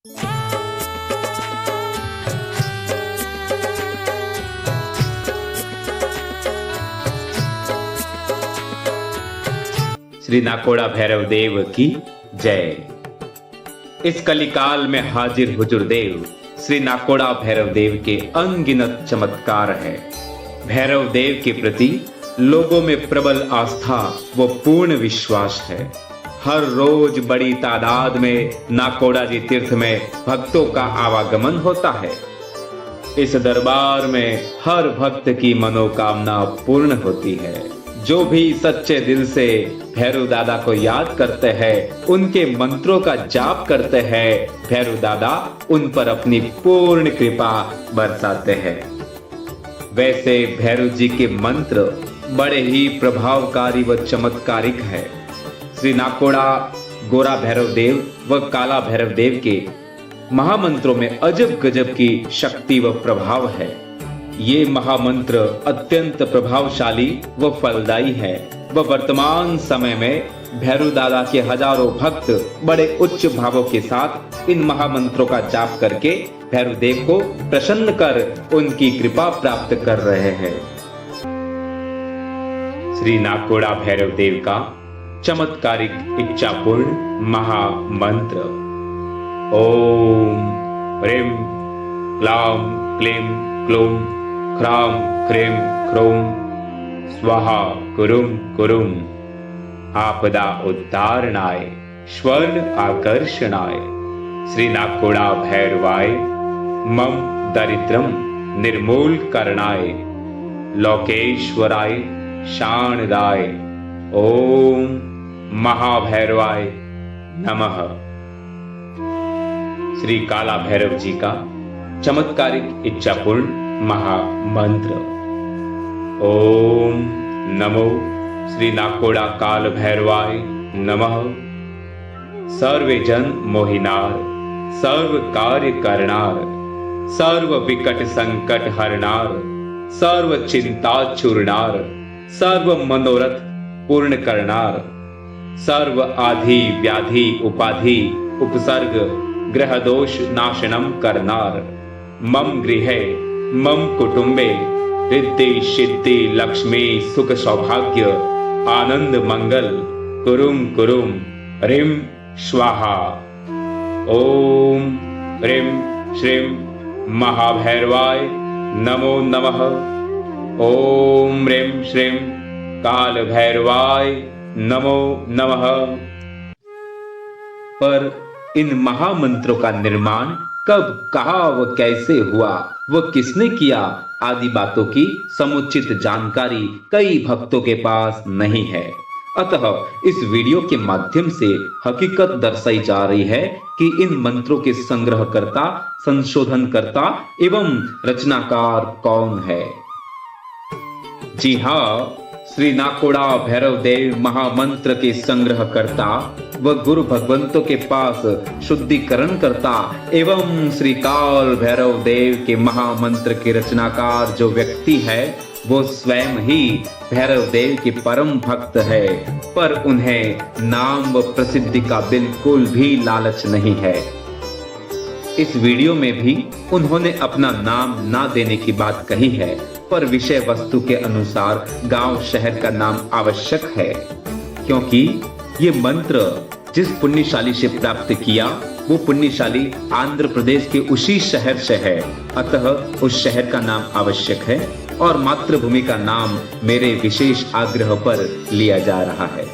श्री नाकोड़ा भैरव देव की जय। इस कलिकाल में हाजिर हुजूर देव श्री नाकोड़ा भैरव देव के अनगिनत चमत्कार है। भैरव देव के प्रति लोगों में प्रबल आस्था व पूर्ण विश्वास है। हर रोज बड़ी तादाद में नाकोड़ा जी तीर्थ में भक्तों का आवागमन होता है। इस दरबार में हर भक्त की मनोकामना पूर्ण होती है। जो भी सच्चे दिल से भैरव दादा को याद करते हैं, उनके मंत्रों का जाप करते हैं, भैरव दादा उन पर अपनी पूर्ण कृपा बरसाते हैं। वैसे भैरव जी के मंत्र बड़े ही प्रभावकारी व चमत्कारिक है। श्री नाकोड़ा गोरा भैरव देव व काला भैरव देव के महामंत्रों में अजब गजब की शक्ति व प्रभाव है। ये महामंत्र अत्यंत प्रभावशाली व फलदायी है व वर्तमान समय में भैरव दादा के हजारों भक्त बड़े उच्च भावों के साथ इन महामंत्रों का जाप करके भैरव देव को प्रसन्न कर उनकी कृपा प्राप्त कर रहे हैं। श्री नाकोड़ा भैरव देव का चमत्कारिक इच्छापूर्ण महामंत्र। ओम ह्रीं क्लां क्लीं क्लूं ह्रां ह्रीं ह्रूं स्वाहा कुरुं कुरुं आपदा उद्धारणाय स्वर्ण आकर्षणाय श्री नाकोड़ा भैरवाय मम दरिद्रम निर्मूल करणाय लोकेश्वराय शानदाय ओम महाभैरवाय नमः। श्री काला भैरव जी का चमत्कारिक इच्छापूर्ण महामंत्र। ओम नमो श्री नाकोड़ा काल भैरवाय नमः। सर्वे जन मोहिनार सर्व कार्य करनार सर्व विकट संकट हरनार सर्व चिंता चूरनार सर्व मनोरथ पूर्ण करनार सर्व आधि व्याधि उपाधि उपसर्ग ग्रह दोष नाशनम करनार मम गृहे मम कुटुंबे रिद्धि सिद्धि लक्ष्मी सुख सौभाग्य आनंद मंगल कुरुम कुरुम ह्रीं स्वाहा। ओम ह्रीं श्रीं महाभैरवाय नमो नमः। ओम ह्रीं श्रीं काल भैरवाय नमो नमः। पर इन महामंत्रों का निर्माण कब, कहाँ व कैसे हुआ, व किसने किया आदि बातों की समुचित जानकारी कई भक्तों के पास नहीं है। अतः इस वीडियो के माध्यम से हकीकत दर्शाई जा रही है कि इन मंत्रों के संग्रहकर्ता, संशोधनकर्ता एवं रचनाकार कौन है। जी हाँ, श्री नाकोड़ा भैरव देव महामंत्र के संग्रहकर्ता व गुरु भगवंतों के पास शुद्धिकरण करता एवं श्री काल भैरव देव के महामंत्र के रचनाकार जो व्यक्ति है, वो स्वयं ही भैरव देव के परम भक्त है। पर उन्हें नाम व प्रसिद्धि का बिल्कुल भी लालच नहीं है। इस वीडियो में भी उन्होंने अपना नाम ना देने की बात कही है, पर विषय वस्तु के अनुसार गांव शहर का नाम आवश्यक है, क्योंकि ये मंत्र जिस पुण्यशाली से प्राप्त किया वो पुण्यशाली आंध्र प्रदेश के उसी शहर से है। अतः उस शहर का नाम आवश्यक है और मातृभूमि का नाम मेरे विशेष आग्रह पर लिया जा रहा है।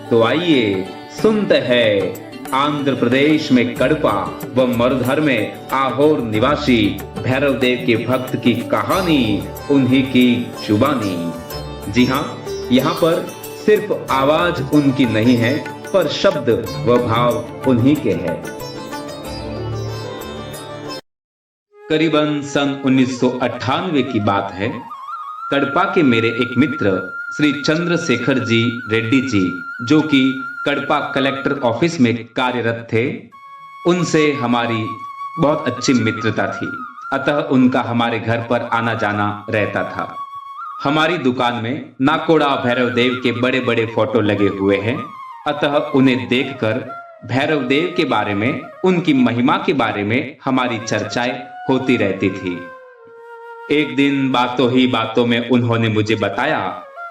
तो आइए सुनते हैं आंध्र प्रदेश में कड़पा व मरुधर में आहोर निवासी भैरव देव के भक्त की कहानी, उन्हीं की जुबानी। जी हाँ, यहाँ पर सिर्फ आवाज उनकी नहीं है, पर शब्द व भाव उन्हीं के हैं। करीबन सन 1998 की बात है। कड़पा के मेरे एक मित्र श्री चंद्रशेखर जी रेड्डी जी, जो कि कड़पा कलेक्टर ऑफिस में कार्यरत थे, उनसे हमारी बहुत अच्छी मित्रता थी। अतः उनका हमारे घर पर आना जाना रहता था। हमारी दुकान में नाकोड़ा भैरव देव के बड़े बड़े फोटो लगे हुए हैं। अतः उन्हें देखकर भैरव देव के बारे में, उनकी महिमा के बारे में हमारी चर्चाएं होती रहती थी। एक दिन बातों ही बातों में उन्होंने मुझे बताया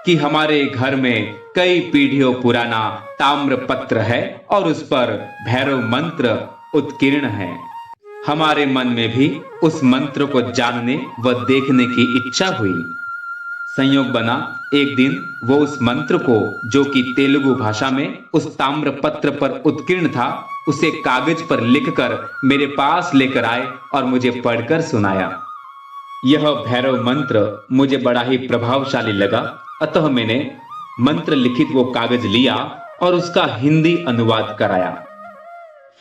कि हमारे घर में कई पीढ़ियों पुराना ताम्र पत्र है और उस पर भैरव मंत्र उत्कीर्ण है। हमारे मन में भी उस मंत्र को जानने व देखने की इच्छा हुई। संयोग बना, एक दिन वो उस मंत्र को, जो कि तेलुगु भाषा में उस ताम्र पत्र पर उत्कीर्ण था, उसे कागज पर लिखकर मेरे पास लेकर आए और मुझे पढ़कर सुनाया। यह भैरव मंत्र मुझे बड़ा ही प्रभावशाली लगा, अतः मैंने मंत्र लिखित वो कागज लिया और उसका हिंदी अनुवाद कराया।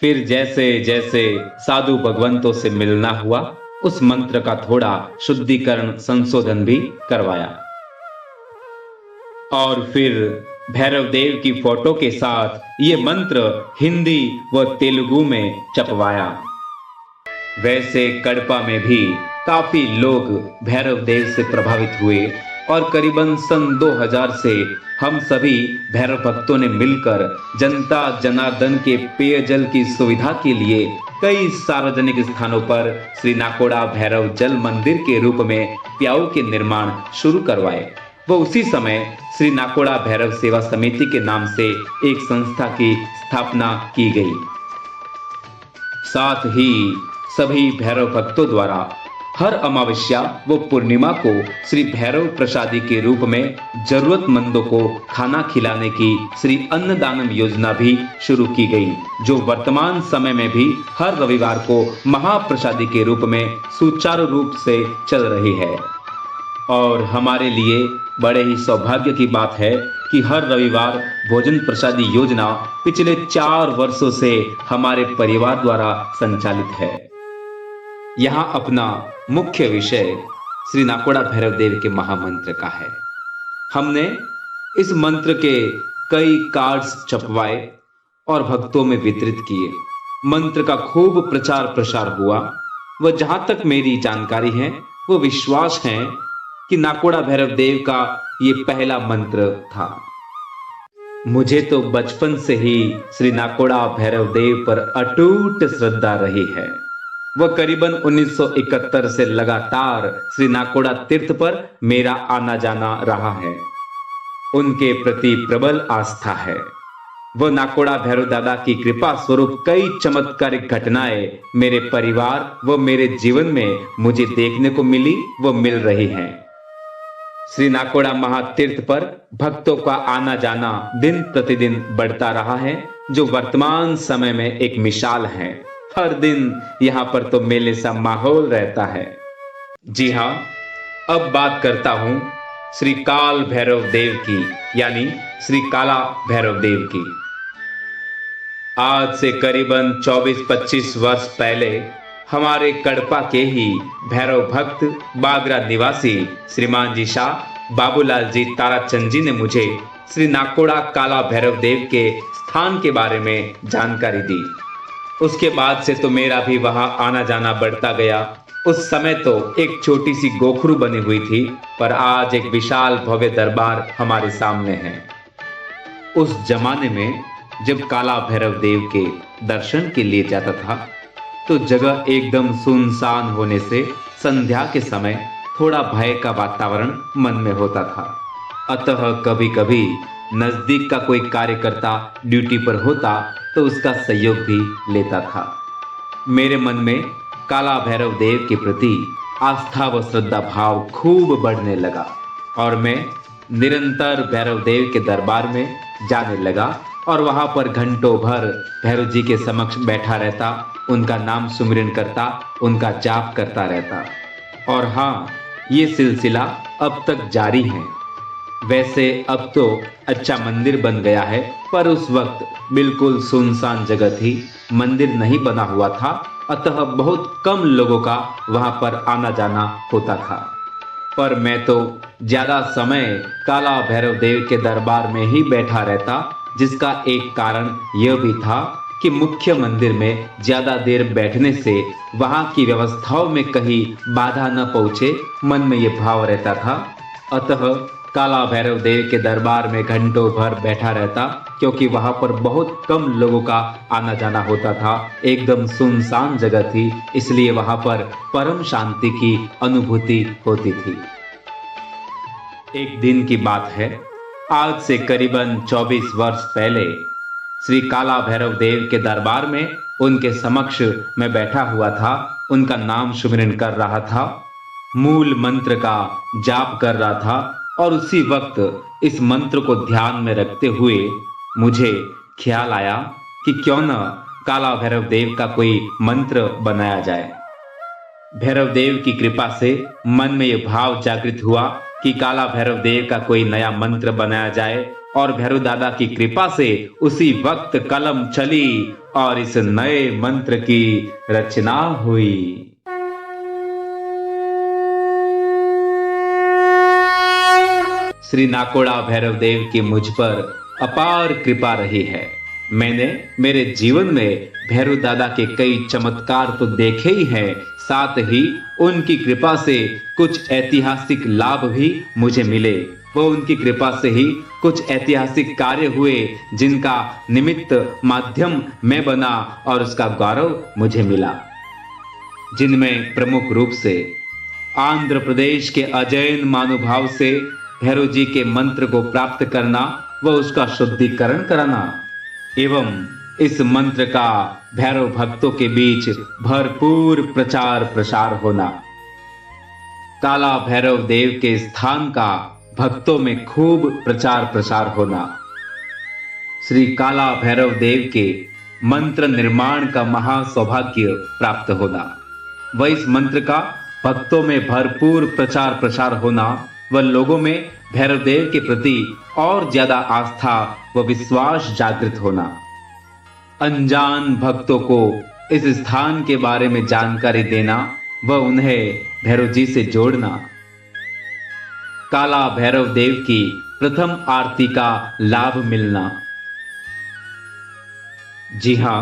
फिर जैसे जैसे साधु भगवंतों से मिलना हुआ, उस मंत्र का थोड़ा शुद्धिकरण संशोधन भी करवाया और फिर भैरव देव की फोटो के साथ ये मंत्र हिंदी व तेलुगु में छपवाया। वैसे कड़पा में भी काफी लोग भैरव देव से प्रभावित हुए और करीबन सन 2000 से हम सभी भैरव भक्तों ने मिलकर जनता जनार्दन के पेयजल की सुविधा के लिए कई सार्वजनिक स्थानों पर श्री नाकोड़ा भैरव जल मंदिर के रूप में प्याऊ के निर्माण शुरू करवाए। वो उसी समय श्री नाकोड़ा भैरव सेवा समिति के नाम से एक संस्था की स्थापना की गई। साथ ही सभी भैरव भक्तों द्वारा हर अमावस्या व पूर्णिमा को श्री भैरव प्रसादी के रूप में जरूरतमंदों को खाना खिलाने की श्री अन्नदानम योजना भी शुरू की गई, जो वर्तमान समय में भी हर रविवार को महाप्रसादी के रूप में सुचारू रूप से चल रही है। और हमारे लिए बड़े ही सौभाग्य की बात है कि हर रविवार भोजन प्रसादी योजना पिछले 4 वर्षों से हमारे परिवार द्वारा संचालित है। यहाँ अपना मुख्य विषय श्री नाकोड़ा भैरव देव के महामंत्र का है। हमने इस मंत्र के कई कार्ड्स छपवाए और भक्तों में वितरित किए। मंत्र का खूब प्रचार प्रसार हुआ। वह जहां तक मेरी जानकारी है, वो विश्वास है कि नाकोड़ा भैरव देव का ये पहला मंत्र था। मुझे तो बचपन से ही श्री नाकोड़ा भैरव देव पर अटूट श्रद्धा रही है। वह करीबन 1971 से लगातार श्री नाकोड़ा तीर्थ पर मेरा आना जाना रहा है। उनके प्रति प्रबल आस्था है। वह नाकोड़ा भैरव दादा की कृपा स्वरूप कई चमत्कारिक घटनाएं मेरे परिवार व मेरे जीवन में मुझे देखने को मिली व मिल रही हैं। श्री नाकोड़ा महातीर्थ पर भक्तों का आना जाना दिन प्रतिदिन बढ़ता रहा है, जो वर्तमान समय में एक मिसाल है। हर दिन यहाँ पर तो मेले सा माहौल रहता है। जी हाँ, अब बात करता हूँ श्री काल भैरव देव की, यानी श्री काला भैरव देव की। आज से करीबन 24-25 वर्ष पहले हमारे कड़पा के ही भैरव भक्त बागरा निवासी श्रीमान जी शाह बाबूलाल जी ताराचंद जी ने मुझे श्री नाकोड़ा काला भैरव देव के स्थान के बारे में जानकारी दी। उसके बाद से तो मेरा भी वहां आना जाना बढ़ता गया। उस समय तो एक छोटी सी गोखरू बनी हुई थी, पर आज एक विशाल भव्य दरबार हमारे सामने है। उस जमाने में जब काला भैरव देव के दर्शन के लिए जाता था, तो जगह एकदम सुनसान होने से संध्या के समय थोड़ा भय का वातावरण मन में होता था। अतः कभी कभी नजदीक का कोई कार्यकर्ता ड्यूटी पर होता तो उसका सहयोग भी लेता था। मेरे मन में काला भैरव देव के प्रति आस्था व श्रद्धा भाव खूब बढ़ने लगा और मैं निरंतर भैरव देव के दरबार में जाने लगा और वहां पर घंटों भर भैरव जी के समक्ष बैठा रहता, उनका नाम सुमिरन करता, उनका जाप करता रहता। और हाँ, ये सिलसिला अब तक जारी है। वैसे अब तो अच्छा मंदिर बन गया है, पर उस वक्त बिल्कुल सुनसान जगह थी, मंदिर नहीं बना हुआ था, अतः बहुत कम लोगों का वहां पर आना जाना होता था। पर मैं तो ज्यादा समय काला भैरव देव के दरबार में ही बैठा रहता, जिसका एक कारण यह भी था कि मुख्य मंदिर में ज्यादा देर बैठने से वहां की व्यवस्थाओं में कहीं बाधा न पहुंचे, मन में यह भाव रहता था। अतः काला भैरव देव के दरबार में घंटों भर बैठा रहता, क्योंकि वहां पर बहुत कम लोगों का आना जाना होता था। एकदम सुनसान जगह थी, इसलिए वहां पर परम शांति की अनुभूति होती थी। एक दिन की बात है, आज से करीबन 24 वर्ष पहले श्री काला भैरव देव के दरबार में उनके समक्ष मैं बैठा हुआ था। उनका नाम सुमिरन कर रहा था, मूल मंत्र का जाप कर रहा था, और उसी वक्त इस मंत्र को ध्यान में रखते हुए मुझे ख्याल आया कि क्यों न काला भैरव देव का कोई मंत्र बनाया जाए। भैरव देव की कृपा से मन में यह भाव जागृत हुआ कि काला भैरव देव का कोई नया मंत्र बनाया जाए, और भैरव दादा की कृपा से उसी वक्त कलम चली और इस नए मंत्र की रचना हुई। श्री नाकोड़ा भैरव देव की मुझ पर अपार कृपा रही है। मैंने मेरे जीवन में भैरव दादा के कई चमत्कार तो देखे ही हैं, साथ ही उनकी कृपा से कुछ ऐतिहासिक लाभ भी मुझे मिले। वो उनकी कृपा से ही कुछ ऐतिहासिक कार्य हुए जिनका निमित्त माध्यम मैं बना और उसका गौरव मुझे मिला, जिनमें प्रमुख रूप से आंध्र प्रदेश के अजैन महानुभाव से भैरव जी के मंत्र को प्राप्त करना व उसका शुद्धिकरण कराना, एवं इस मंत्र का भैरव भक्तों के बीच भरपूर प्रचार प्रसार होना, काला भैरव देव के स्थान का भक्तों में खूब प्रचार प्रसार होना, श्री काला भैरव देव के मंत्र निर्माण का महासौभाग्य प्राप्त होना, व इस मंत्र का भक्तों में भरपूर प्रचार प्रसार होना, व लोगों में भैरव देव के प्रति और ज्यादा आस्था व विश्वास जागृत होना, अनजान भक्तों को इस स्थान के बारे में जानकारी देना व उन्हें भैरव जी से जोड़ना, काला भैरव देव की प्रथम आरती का लाभ मिलना। जी हां,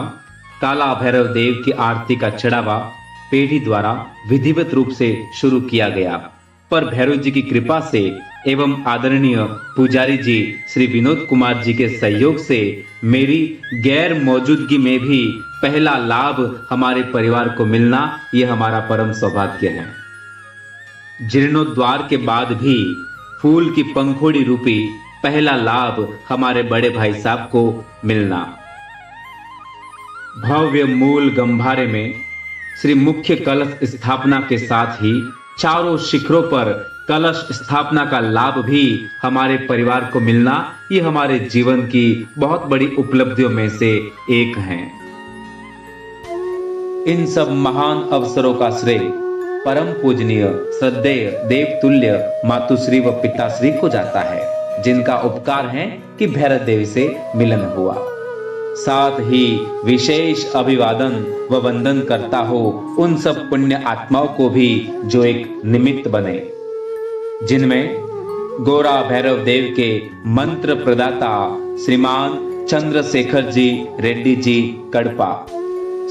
काला भैरव देव की आरती का चढ़ावा पीढ़ी द्वारा विधिवत रूप से शुरू किया गया, पर भैरव जी की कृपा से एवं आदरणीय पुजारी जी श्री विनोद कुमार जी के सहयोग से मेरी गैर मौजूदगी में भी पहला लाभ हमारे परिवार को मिलना, यह हमारा परम सौभाग्य है। जीर्णोद्वार के बाद भी फूल की पंखुड़ी रूपी पहला लाभ हमारे बड़े भाई साहब को मिलना। भव्य मूल गंभारे में श्री मुख्य कलश स्थापना के साथ ही चारों शिखरों पर कलश स्थापना का लाभ भी हमारे परिवार को मिलना, ये हमारे जीवन की बहुत बड़ी उपलब्धियों में से एक है। इन सब महान अवसरों का श्रेय परम पूजनीय श्रद्धेय देवतुल्य मातुश्री व पिताश्री को जाता है, जिनका उपकार है कि भैरव देव से मिलन हुआ। साथ ही विशेष अभिवादन व वंदन करता हो उन सब पुण्य आत्माओं को भी जो एक निमित्त बने, जिनमें गोरा भैरव देव के मंत्र प्रदाता श्रीमान चंद्रशेखर जी रेड्डी जी कड़पा,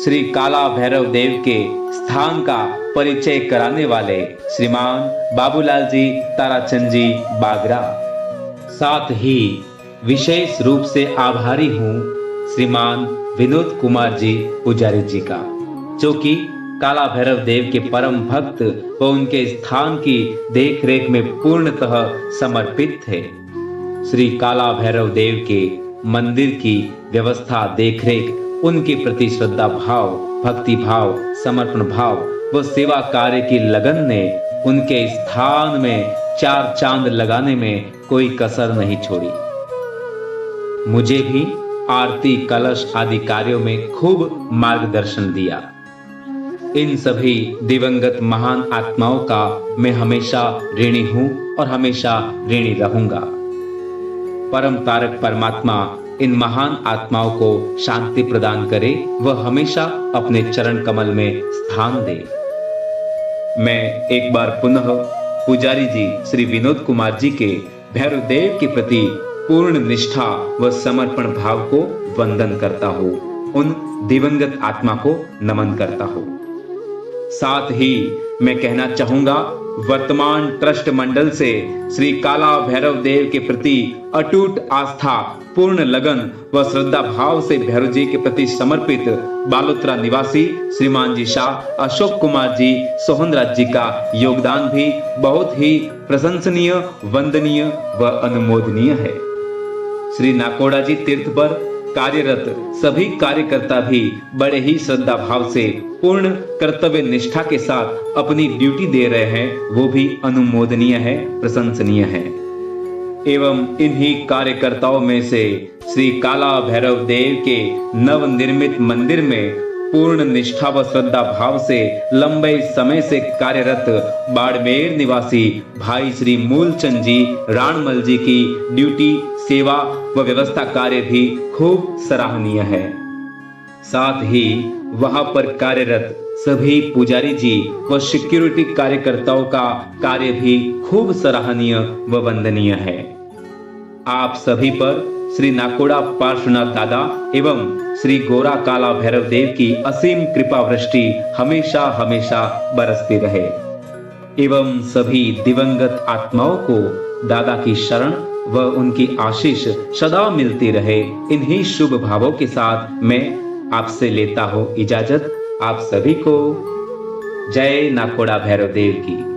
श्री काला भैरव देव के स्थान का परिचय कराने वाले श्रीमान बाबूलाल जी ताराचंद जी बागरा। साथ ही विशेष रूप से आभारी हूँ श्रीमान विनोद कुमार जी पुजारी जी का, जो कि काला भैरव देव के परम भक्त व उनके स्थान की देखरेख में पूर्णतः समर्पित थे। श्री काला भैरव देव के मंदिर की व्यवस्था देखरेख उनके प्रति श्रद्धा भाव, भक्ति भाव, समर्पण भाव व सेवा कार्य की लगन ने उनके स्थान में चार चांद लगाने में कोई कसर नहीं छोड़ी। मुझे भी आरती कलश आदि कार्यों में खूब मार्गदर्शन दिया। इन सभी दिवंगत महान आत्माओं का मैं हमेशा ऋणी हूं और हमेशा ऋणी रहूंगा। परम तारक परमात्मा इन महान आत्माओं को शांति प्रदान करे व हमेशा अपने चरण कमल में स्थान दे। मैं एक बार पुनः पुजारी जी श्री विनोद कुमार जी के भैरव देव के प्रति पूर्ण निष्ठा व समर्पण भाव को वंदन करता हूँ, उन दिवंगत आत्मा को नमन करता हूँ। साथ ही मैं कहना चाहूंगा, वर्तमान ट्रस्ट मंडल से श्री काला भैरव देव के प्रति अटूट आस्था, पूर्ण लगन व श्रद्धा भाव से भैरव जी के प्रति समर्पित बालोतरा निवासी श्रीमान जी शाह अशोक कुमार जी सोहनराज जी का योगदान भी बहुत ही प्रशंसनीय, वंदनीय व अनुमोदनीय है। श्री नाकोड़ा जी तीर्थ पर कार्यरत सभी कार्यकर्ता भी बड़े ही श्रद्धा भाव से पूर्ण कर्तव्य निष्ठा के साथ अपनी ड्यूटी दे रहे हैं, वो भी अनुमोदनीय है, प्रशंसनीय है। एवं इन्हीं कार्यकर्ताओं में से श्री काला भैरव देव के नवनिर्मित मंदिर में पूर्ण निष्ठा व श्रद्धा भाव से लंबे समय से कार्यरत बाड़मेर निवासी भाई श्री मूलचंद जी राणमल जी की ड्यूटी, सेवा व व्यवस्था कार्य भी खूब सराहनीय है। साथ ही वहां पर कार्यरत सभी पुजारी जी व सिक्योरिटी कार्यकर्ताओं का कार्य भी खूब सराहनीय व वंदनीय है। आप सभी पर श्री नाकोड़ा पार्श्वनाथ दादा एवं श्री गोरा काला भैरव देव की असीम कृपा वृष्टि हमेशा हमेशा बरसती रहे एवं सभी दिवंगत आत्माओं को दादा की शरण व उनकी आशीष सदा मिलती रहे। इन्हीं शुभ भावों के साथ मैं आपसे लेता हूँ इजाजत। आप सभी को जय नाकोड़ा भैरव देव की।